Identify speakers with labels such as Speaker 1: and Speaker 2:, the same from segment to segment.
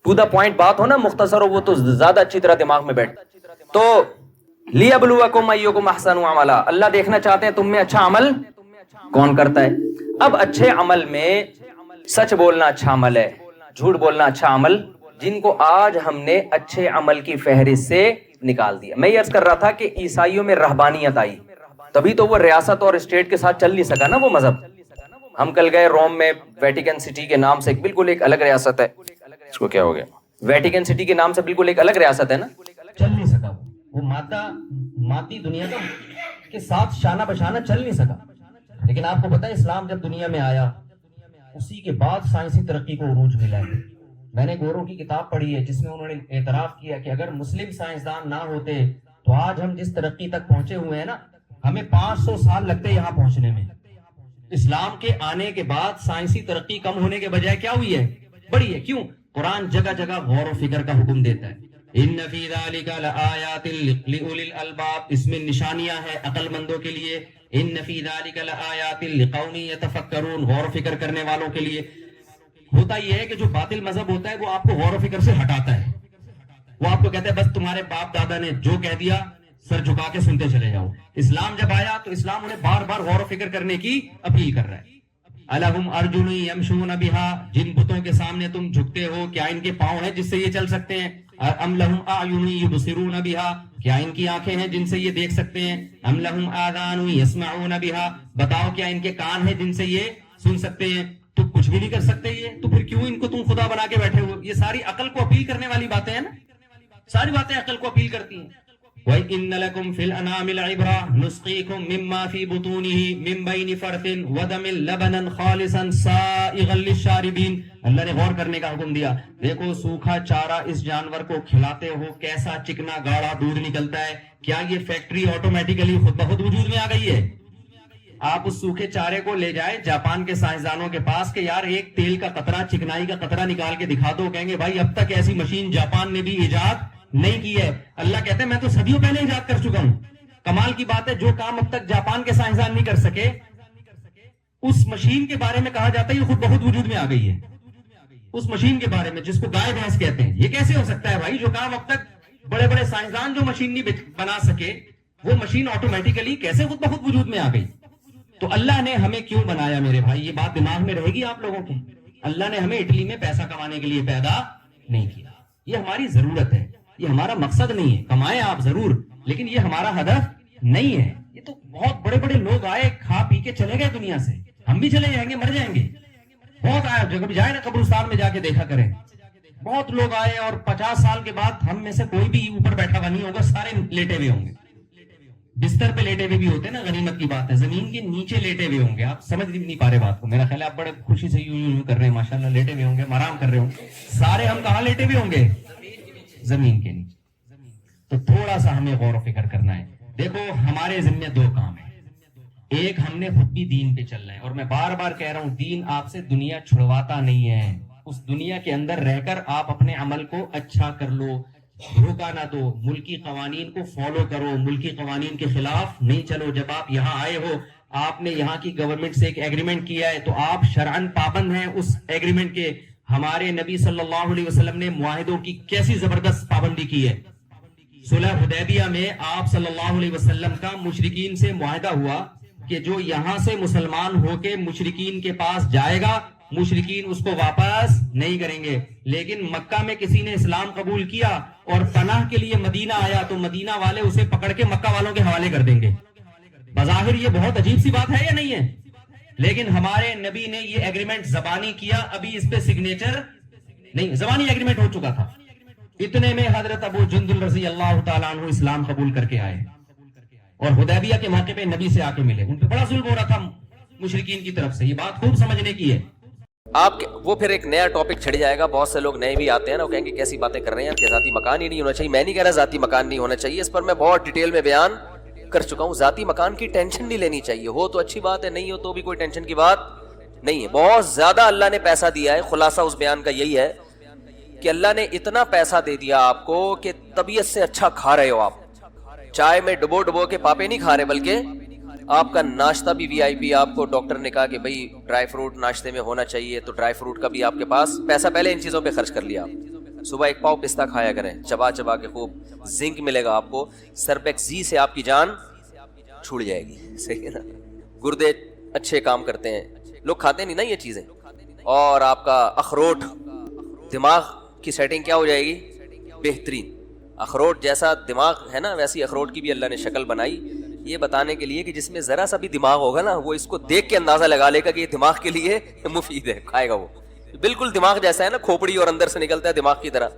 Speaker 1: To the point بات ہو نا، مختصر ہو، وہ تو زیادہ اچھی طرح دماغ میں بیٹھ. تو لیبلوکم ایکم احسن عملا، اللہ دیکھنا چاہتے ہیں تم میں اچھا عمل کون کرتا ہے. اب اچھے عمل میں سچ بولنا اچھا عمل ہے، جھوٹ بولنا اچھا عمل، جن کو آج ہم نے اچھے عمل کی فہرست سے نکال دیا. میں یہ عرض کر رہا تھا کہ عیسائیوں میں رہبانیت آئی، تبھی تو وہ ریاست اور اسٹیٹ کے ساتھ چل نہیں سکا نا وہ مذہب. ہم کل گئے روم میں، ویٹیکن سٹی کے نام سے بالکل ایک الگ ریاست ہے، اس کو کیا ہو گیا، ویٹیکن سٹی کے نام سے بالکل ایک الگ ریاست ہے نا، چل نہیں سکا. وہ مادی دنیا کے ساتھ شانہ بشانہ چل نہیں سکا. لیکن آپ کو پتا ہے اسلام جب دنیا میں آیا اسی کے بعد سائنسی ترقی کو عروج ملا ہے. میں نے گورو کی کتاب پڑھی ہے جس میں انہوں نے اعتراف کیا کہ اگر مسلم سائنسدان نہ ہوتے تو آج ہم جس ترقی تک پہنچے ہوئے ہیں نا، ہمیں 500 سال لگتے یہاں پہنچنے میں. اسلام کے آنے کے بعد سائنسی ترقی کم ہونے کے بجائے کیا ہوئی ہے، بڑی ہے. کیوں؟ قرآن جگہ جگہ غور و فکر کا حکم دیتا ہے. ان فی ذلک لآیات لأولی الالباب، اس میں نشانیاں ہیں عقل مندوں کے لیے. ان فی ذلک لآیات لقوم یتفکرون، غور و فکر کرنے والوں کے لیے. ہوتا یہ ہے کہ جو باطل مذہب ہوتا ہے وہ آپ کو غور و فکر سے ہٹاتا ہے. وہ آپ کو کہتا ہے بس تمہارے باپ دادا نے جو کہہ دیا سر جھکا کے سنتے چلے جاؤ. اسلام جب آیا تو اسلام انہیں بار بار غور و فکر کرنے کی اپیل کر رہا ہے. الہم ارجل یمشون بہا، جن بتوں کے سامنے تم جھکتے ہو کیا ان کے پاؤں ہیں جس سے یہ چل سکتے ہیں؟ ام لہم اعین یبصرون بہا، کیا ان کی آنکھیں ہیں جن سے یہ دیکھ سکتے ہیں؟ ام لہم آذان یسمعون بہا، بتاؤ کیا ان کے کان ہیں جن سے یہ سن سکتے ہیں؟ تو کچھ بھی نہیں کر سکتے یہ، تو پھر کیوں ان کو تم خدا بنا کے بیٹھے ہو؟ یہ ساری عقل کو اپیل کرنے والی باتیں ہیں نا، ساری باتیں عقل کو اپیل کرتی ہیں. وَإِنَّ لَكُمْ فِي الْأَنْعَامِ لَعِبْرَةً نُسْقِيكُم مِّمَّا فِي بُطُونِهِ مِن بَيْنِ فَرْثٍ وَدَمٍ لَبَنًا خَالِصًا سَائِغًا لِّلشَّارِبِينَ. اللہ نے غور کرنے کا حکم دیا. دیکھو سوکھا چارہ اس جانور کو کھلاتے ہو کیسا چکنا گاڑا دودھ نکلتا ہے. کیا یہ فیکٹری آٹومیٹیکلی خود بخود وجود میں آ گئی ہے؟ آپ اس سوکھے چارے کو لے جائیں جاپان کے سائنسدانوں کے پاس کہ یار ایک تیل کا قطرہ، چکنائی کا قطرہ نکال کے دکھا دو. کہیں گے بھائی اب تک ایسی مشین جاپان نے بھی ایجاد نہیں کی ہے. اللہ کہتے ہیں میں تو صدیوں پہلے ایجاد کر چکا ہوں. کمال کی بات ہے جو کام اب تک جاپان کے سائنسدان نہیں کر سکے اس مشین کے بارے میں کہا جاتا ہے یہ خود بخود وجود میں آ گئی ہے. اس مشین کے بارے میں جس کو گائے بھینس کہتے ہیں، یہ کیسے ہو سکتا ہے بھائی؟ جو کام اب تک بڑے بڑے سائنسدان جو مشین نہیں بنا سکے وہ مشین آٹومیٹیکلی کیسے خود بخود وجود میں آ گئی؟ تو اللہ نے ہمیں کیوں بنایا میرے بھائی؟ یہ بات دماغ میں رہے گی آپ لوگوں کے. اللہ نے ہمیں اٹلی میں پیسہ کمانے کے لیے پیدا نہیں کیا. یہ ہماری ضرورت ہے، یہ ہمارا مقصد نہیں ہے. کمائیں آپ ضرور لیکن یہ ہمارا ہدف نہیں ہے. یہ تو بہت بڑے بڑے لوگ آئے کھا پی کے چلے گئے دنیا سے، ہم بھی چلے جائیں گے، مر جائیں گے. بہت آئے، جب جائے نا قبرستان میں جا کے دیکھا کریں، بہت لوگ آئے اور 50 سال کے بعد ہم میں سے کوئی بھی اوپر بیٹھا ہوا نہیں ہوگا، سارے لیٹے ہوئے ہوں گے. بستر پہ لیٹے ہوئے بھی ہوتے ہیں نا، غنیمت کی بات ہے. زمین کے نیچے لیٹے ہوئے ہوں گے. آپ سمجھ نہیں پا رہے بات کو. میرا خیال ہے آپ بڑے خوشی سے یوں کر رہے ہیں، ماشاءاللہ لیٹے ہوئے ہوں گے، آرام کر رہے ہوں گے. سارے ہم کہاں لیٹے ہوئے ہوں گے؟ زمین کے نیچے. تو تھوڑا سا ہمیں غور و فکر کرنا ہے. دیکھو ہمارے ذمہ 2 کام ہیں. ایک، ہم نے خود بھی دین پہ چلنا ہے، اور میں بار بار کہہ رہا ہوں دین آپ سے دنیا چھڑواتا نہیں ہے. اس دنیا کے اندر رہ کر آپ اپنے عمل کو اچھا کر لو، دھوکہ نہ دو، ملکی قوانین کو فالو کرو، ملکی قوانین کے خلاف نہیں چلو. جب آپ یہاں آئے ہو، آپ نے یہاں کی گورنمنٹ سے ایک ایگریمنٹ کیا ہے تو آپ شرعاً پابند ہیں اس ایگریمنٹ کے. ہمارے نبی صلی اللہ علیہ وسلم نے معاہدوں کی کیسی زبردست پابندی کی ہے. صلح حدیبیہ میں آپ صلی اللہ علیہ وسلم کا مشرکین سے معاہدہ ہوا کہ جو یہاں سے مسلمان ہو کے مشرکین کے پاس جائے گا مشرکین اس کو واپس نہیں کریں گے. لیکن مکہ میں کسی نے اسلام قبول کیا اور پناہ کے لیے مدینہ آیا تو مدینہ والے اسے پکڑ کے مکہ والوں کے حوالے کر دیں گے. بظاہر یہ بہت عجیب سی بات ہے یا نہیں ہے؟ لیکن ہمارے نبی نے یہ ایگریمنٹ زبانی کیا، ابھی اس پہ سگنیچر نہیں، زبانی ایگریمنٹ ہو چکا تھا. اتنے میں حضرت ابو جندل رضی اللہ تعالیٰ عنہ اسلام قبول کر کے آئے اور حدیبیہ کے موقع پہ نبی سے آ کے ملے. ان پہ بڑا ظلم ہو رہا تھا مشرکین کی طرف سے. یہ بات خوب سمجھنے کی ہے. آپ وہ پھر ایک نیا ٹاپک چھڑ جائے گا. بہت سے لوگ نئے بھی آتے ہیں نا، وہ کہیں گے کیسی باتیں کر رہے ہیں کہ ذاتی مکان ہی نہیں ہونا چاہیے. میں نہیں کہہ رہا ذاتی مکان نہیں ہونا چاہیے، اس پر میں بہت ڈیٹیل میں بیان کر چکا ہوں. ذاتی مکان کی ٹینشن نہیں لینی چاہیے. ہو تو اچھی بات ہے، نہیں ہو تو بھی کوئی ٹینشن کی بات نہیں ہے. بہت زیادہ اللہ نے پیسہ دیا ہے. خلاصہ اس بیان کا یہی ہے کہ اللہ نے اتنا پیسہ دے دیا آپ کو کہ طبیعت سے اچھا کھا رہے ہو. آپ چائے میں ڈبو ڈبو کے پاپے نہیں کھا رہے، بلکہ آپ کا ناشتہ بھی وی آئی پی. آپ کو ڈاکٹر نے کہا کہ بھائی ڈرائی فروٹ ناشتے میں ہونا چاہیے، تو ڈرائی فروٹ کا بھی آپ کے پاس پیسہ پہلے ان چیزوں پہ خرچ کر لیا.
Speaker 2: صبح ایک پاؤ پستہ کھایا کریں, چبا چبا کے خوب, زنک ملے گا آپ کو. سربیکسی سے آپ کی جان چھوٹ جائے گی, صحیح ہے نا. گردے اچھے کام کرتے ہیں, لوگ کھاتے نہیں نا یہ چیزیں. اور آپ کا اخروٹ, دماغ کی سیٹنگ کیا ہو جائے گی, بہترین. اخروٹ جیسا دماغ ہے نا ویسی اخروٹ کی بھی اللہ نے شکل بنائی, یہ بتانے کے لیے کہ جس میں ذرا سا بھی دماغ ہوگا نا وہ اس کو دیکھ کے اندازہ لگا لے گا کہ یہ دماغ کے لیے مفید ہے, کھائے گا وہ. بالکل دماغ جیسا ہے نا, کھوپڑی اور اندر سے نکلتا ہے دماغ کی طرح.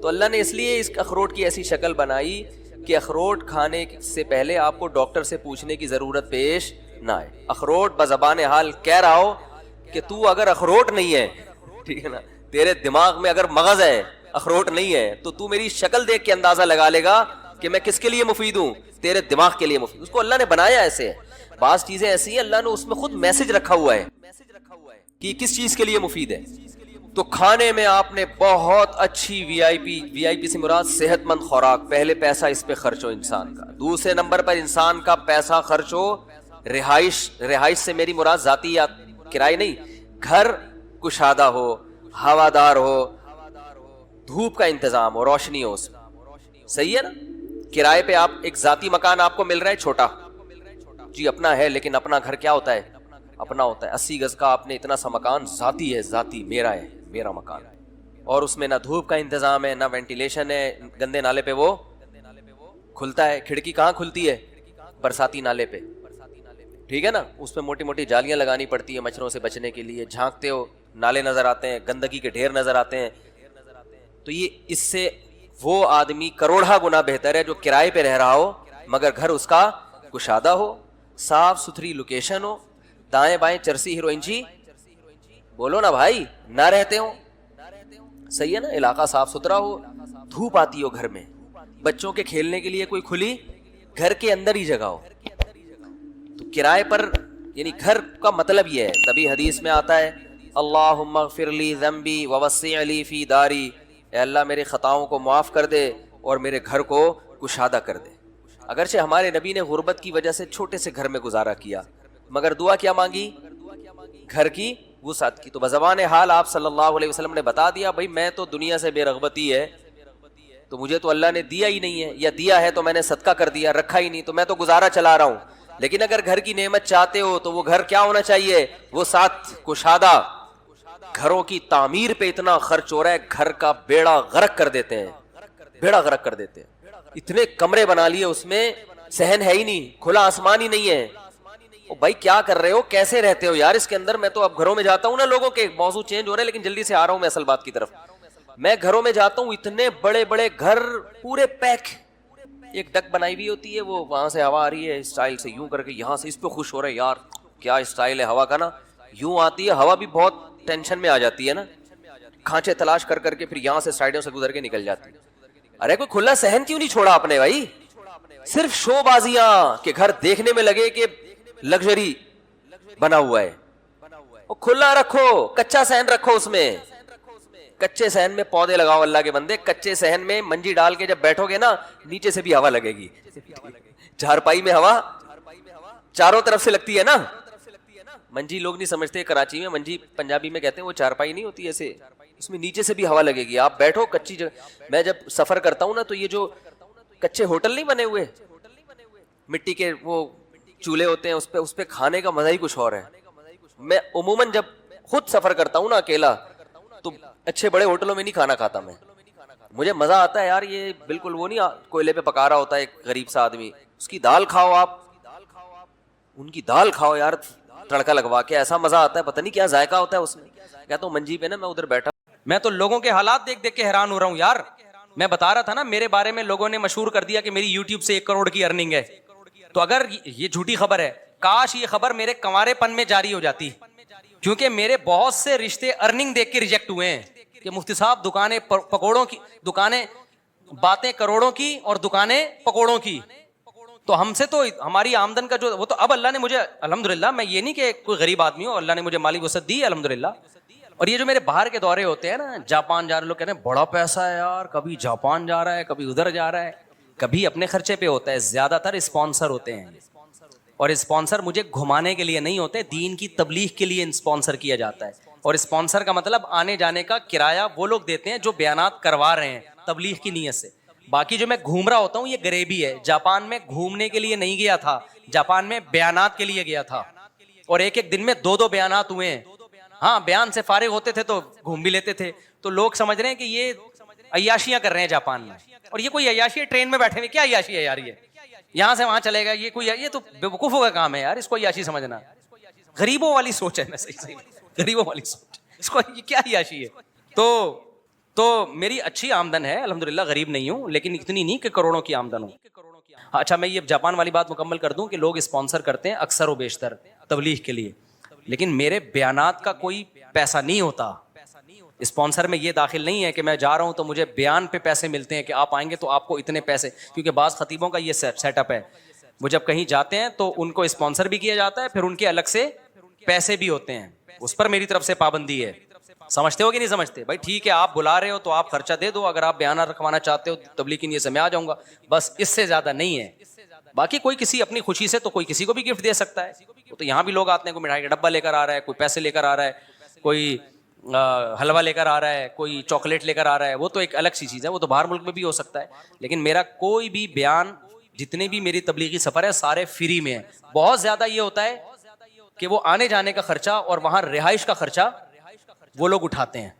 Speaker 2: تو اللہ نے اس لیے اس اخروٹ کی ایسی شکل بنائی کہ اخروٹ کھانے سے پہلے آپ کو ڈاکٹر سے پوچھنے کی ضرورت پیش نہ آئے. اخروٹ بزبان حال کہہ رہا ہو کہ تو اگر اخروٹ نہیں ہے, ٹھیک ہے نا, تیرے دماغ میں اگر مغز ہے, اخروٹ نہیں ہے, تو میری شکل دیکھ کے اندازہ لگا لے گا کہ میں کس کے لیے مفید ہوں, تیرے دماغ کے لیے مفید. اس کو اللہ نے بنایا ایسے ہے. بعض چیزیں ایسی ہیں اللہ نے اس میں خود میسج رکھا ہوا ہے کہ کس چیز کے لیے مفید ہے. تو کھانے میں آپ نے بہت اچھی وی آئی پی سے مراد صحت مند خوراک, پہلے پیسہ اس پہ خرچ ہو انسان کا. دوسرے نمبر پر انسان کا پیسہ خرچ ہو رہائش سے میری مراد ذاتی یا کرائے نہیں, گھر کشادہ ہو, ہوادار ہو, دھوپ کا انتظام ہو, روشنی ہو اس میں, صحیح ہے نا. کرائے پہ آپ ایک ذاتی مکان آپ کو مل رہا ہے چھوٹا, جی اپنا ہے, لیکن اپنا گھر کیا ہوتا ہے, اپنا ہوتا ہے. 80 گز کا آپ نے اتنا سا مکان ذاتی ہے, ذاتی میرا ہے, میرا مکان, اور اس میں نہ دھوپ کا انتظام ہے, نہ وینٹیلیشن ہے, گندے نالے پہ وہ کھلتا ہے. کھڑکی کہاں کھلتی ہے, برساتی نالے پہ, ٹھیک ہے نا. اس پہ موٹی موٹی جالیاں لگانی پڑتی ہے مچھروں سے بچنے کے لیے. جھانکتے ہو نالے نظر آتے ہیں, گندگی کے ڈھیر نظر آتے ہیں. تو یہ اس سے وہ آدمی کروڑا گنا بہتر ہے جو کرائے پہ رہ رہا ہو مگر گھر اس کا کشادہ ہو, صاف ستھری لوکیشن ہو, دائیں بائیں چرسی ہیروئنچی, بولو نا بھائی, نہ رہتے ہو, صحیح ہے نا. علاقہ صاف ستھرا ہو, دھوپ آتی ہو گھر میں, بچوں کے کھیلنے کے لیے کوئی کھلی گھر کے اندر ہی جگہ ہو. تو کرائے پر یعنی گھر کا مطلب یہ ہے. تبھی حدیث میں آتا ہے اللہم اغفر لی ذنبی ووسع لی فی داری, اے اللہ میرے خطاؤں کو معاف کر دے اور میرے گھر کو کشادہ کر دے. اگرچہ ہمارے نبی نے غربت کی وجہ سے چھوٹے سے گھر میں گزارا کیا مگر دعا کیا مانگی, گھر کی وسعت کی. تو بزبان حال آپ صلی اللہ علیہ وسلم نے بتا دیا بھائی میں تو دنیا سے بے رغبتی ہے, تو مجھے تو اللہ نے دیا ہی نہیں ہے, یا دیا ہے تو میں نے صدقہ کر دیا, رکھا ہی نہیں, تو میں تو گزارا چلا رہا ہوں. لیکن اگر گھر کی نعمت چاہتے ہو تو وہ گھر کیا ہونا چاہیے, وہ ساتھ کشادہ. گھروں کی تعمیر پہ اتنا خرچ ہو رہا ہے, گھر کا بیڑا غرق کر دیتے ہیں, بیڑا غرق کر دیتے ہیں. اتنے کمرے بنا لیے اس میں, صحن ہے ہی نہیں, کھلا آسمان ہی نہیں ہے. او بھائی کیا کر رہے ہو, کیسے رہتے ہو یار اس کے اندر. میں تو اب گھروں میں جاتا ہوں نا, لوگوں کے موضوع چینج ہو رہے ہیں لیکن جلدی سے آ رہا ہوں میں اصل بات کی طرف. میں گھروں میں جاتا ہوں, اتنے بڑے بڑے گھر پورے پیک, ایک ڈک بنائی ہوئی ہوتی ہے, وہ وہاں سے ہوا آ رہی ہے اسٹائل سے یوں کر کے, یہاں سے اس پہ خوش ہو رہے یار کیا اسٹائل ہے ہوا کا نا, یوں آتی ہے ہوا بھی بہت ٹینشن میں آ جاتی ہے نا, کھانچے تلاش کر کر کے پھر یہاں سے سائڈوں سے گزر کے نکل جاتی ہے. ارے کوئی کھلا صحن کیوں نہیں چھوڑا آپ نے بھائی, صرف شو بازیاں کہ گھر دیکھنے میں لگے کہ لگژری بنا ہوا ہے. کھلا رکھو, کچا صحن رکھو, اس میں کچے صحن میں پودے لگاؤ اللہ کے بندے. کچے صحن میں منجی ڈال کے جب بیٹھو گے نا نیچے سے بھی ہوا لگے گی, چارپائی میں ہوا چاروں طرف سے لگتی ہے نا. منجی لوگ نہیں سمجھتے, کراچی میں منجی پنجابی میں کہتے ہیں, وہ چارپائی نہیں ہوتی ایسے, اس میں نیچے سے بھی ہوا لگے گی. آپ بیٹھو کچی جگہ. میں جب سفر کرتا ہوں نا تو یہ جو کچے ہوٹل نہیں بنے ہوئے, مٹی کے وہ چولہے ہوتے ہیں, اس پہ کھانے کا مزہ ہی کچھ اور ہے. میں عموماً جب خود سفر کرتا ہوں نا اکیلا تو اچھے بڑے ہوٹلوں میں نہیں کھانا کھاتا میں, مجھے مزہ آتا ہے یار. یہ بالکل وہ نہیں کوئلے پہ پکا رہا ہوتا ہے ایک غریب سا آدمی, اس کی دال کھاؤ, آپ ان کی دال کھاؤ یار تڑکا لگوا کے, ایسا مزہ آتا ہے, پتہ نہیں کیا ذائقہ ہوتا ہے اس میں. کہتا ہوں منجی پہ نا میں ادھر بیٹھا, میں تو لوگوں کے حالات دیکھ دیکھ کے حیران ہو رہا ہوں یار. میں بتا رہا تھا نا میرے بارے میں لوگوں نے مشہور کر دیا کہ میری یوٹیوب سے 1 کروڑ کی ارننگ ہے. تو اگر یہ جھوٹی خبر ہے, کاش یہ خبر میرے کنوارے پن میں جاری ہو جاتی, کیونکہ میرے بہت سے رشتے ارننگ دیکھ کے ریجیکٹ ہوئے ہیں کہ مفتی صاحب دکانیں پکوڑوں کی, دکانیں باتیں کروڑوں کی اور دکانیں پکوڑوں کی. تو ہم سے تو ہماری آمدن کا جو وہ, تو اب اللہ نے مجھے الحمدللہ, میں یہ نہیں کہ کوئی غریب آدمی ہوں, اللہ نے مجھے مالی وسعت دی الحمدللہ. اور یہ جو میرے باہر کے دورے ہوتے ہیں نا, جاپان جا رہے, لوگ کہتے ہیں بڑا پیسہ ہے یار, کبھی جاپان جا رہا ہے, کبھی ادھر جا رہا ہے, کبھی اپنے خرچے پہ ہوتا ہے. زیادہ تر اسپانسر ہوتے ہیں, اور اسپانسر مجھے گھمانے کے لیے نہیں ہوتے, دین کی تبلیغ کے لیے اسپانسر کیا جاتا ہے.
Speaker 3: اور اسپانسر کا مطلب آنے جانے کا کرایہ وہ لوگ دیتے ہیں جو بیانات کروا رہے ہیں تبلیغ کی نیت سے. باقی جو میں گھوم رہا ہوتا ہوں یہ غریبی ہے. جاپان میں گھومنے کے لیے نہیں گیا تھا, جاپان میں بیانات کے لیے گیا تھا, اور ایک ایک دن میں 2 بیانات ہوئے ہیں. ہاں بیان سے فارغ ہوتے تھے تو گھوم بھی لیتے تھے. تو لوگ سمجھ رہے ہیں کہ یہ عیاشیاں کر رہے ہیں جاپان میں, اور یہ کوئی عیاشی ہے؟ ٹرین میں بیٹھے ہوئے کیا عیاشی ہے یار, یہ یہاں سے وہاں چلے گا, یہ تو بیوقوفوں کا کام ہے یار, اس کو عیاشی سمجھنا. غریبوں والی سوچ ہے, میں صحیح غریبوں والی سوچ, اس کو یہ کیا عیاشی ہے. تو میری اچھی آمدن ہے الحمدللہ, غریب نہیں ہوں, لیکن اتنی نہیں کہ کروڑوں کی آمدن ہو. اچھا میں یہ جاپان والی بات مکمل کر دوں کہ لوگ اسپانسر کرتے ہیں اکثر و بیشتر تبلیغ کے لیے, لیکن میرے بیانات کا کوئی پیسہ نہیں ہوتا. اسپانسر میں یہ داخل نہیں ہے کہ میں جا رہا ہوں تو مجھے بیان پہ پیسے ملتے ہیں کہ آپ آئیں گے تو آپ کو اتنے پیسے, کیونکہ بعض خطیبوں کا یہ سیٹ اپ ہے, وہ جب کہیں جاتے ہیں تو ان کو اسپانسر بھی کیا جاتا ہے, پھر ان کے الگ سے پیسے بھی ہوتے ہیں. اس پر میری طرف سے پابندی ہے. سمجھتے ہو کہ نہیں سمجھتے؟ بھائی ٹھیک ہے, آپ بلا رہے ہو تو آپ خرچہ دے دو, اگر آپ بیانات رکھوانا چاہتے ہو تبلیغ کی نیت سے میں آ جاؤں گا, بس اس سے زیادہ نہیں ہے. باقی کوئی کسی اپنی خوشی سے تو کوئی کسی کو بھی گفٹ دے سکتا ہے. تو یہاں بھی لوگ آتے ہیں, کوئی مٹھائی کا ڈبہ لے کر آ رہا ہے, کوئی پیسے لے کر آ رہا ہے, کوئی حلوہ لے کر آ رہا ہے, کوئی چاکلیٹ لے کر آ رہا ہے, وہ تو ایک الگ سی چیز ہے, وہ تو باہر ملک میں بھی ہو سکتا ہے. لیکن میرا کوئی بھی بیان, جتنے بھی میری تبلیغی سفر ہے سارے فری میں ہیں. بہت زیادہ یہ ہوتا ہے کہ وہ آنے جانے کا خرچہ اور وہاں رہائش کا خرچہ وہ لوگ اٹھاتے ہیں,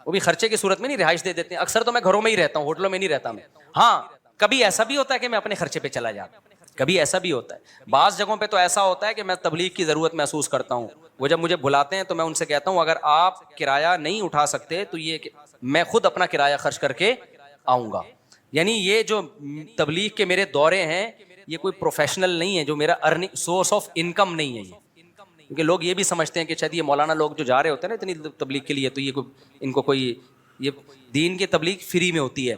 Speaker 3: وہ بھی خرچے کی صورت میں نہیں, رہائش دے دیتے ہیں. اکثر تو میں گھروں میں ہی رہتا ہوں, ہوٹلوں میں نہیں رہتا میں. ہاں کبھی ایسا بھی ہوتا ہے کہ میں اپنے خرچے پہ چلا جاتا ہوں, کبھی ایسا بھی ہوتا ہے. بعض جگہوں پہ تو ایسا ہوتا ہے کہ میں تبلیغ کی ضرورت محسوس کرتا ہوں, وہ جب مجھے بلاتے ہیں تو میں ان سے کہتا ہوں اگر آپ کرایہ نہیں اٹھا سکتے تو یہ میں خود اپنا کرایہ خرچ کر کے آؤں گا. یعنی یہ جو تبلیغ کے میرے دورے ہیں یہ کوئی پروفیشنل نہیں ہے, جو میرا ارننگ سورس آف انکم نہیں ہے یہ. کیونکہ لوگ یہ بھی سمجھتے ہیں کہ شاید یہ مولانا لوگ جو جا رہے ہوتے ہیں نا اتنی تبلیغ کے لیے, تو یہ ان کو کوئی, یہ دین کی تبلیغ فری میں ہوتی ہے.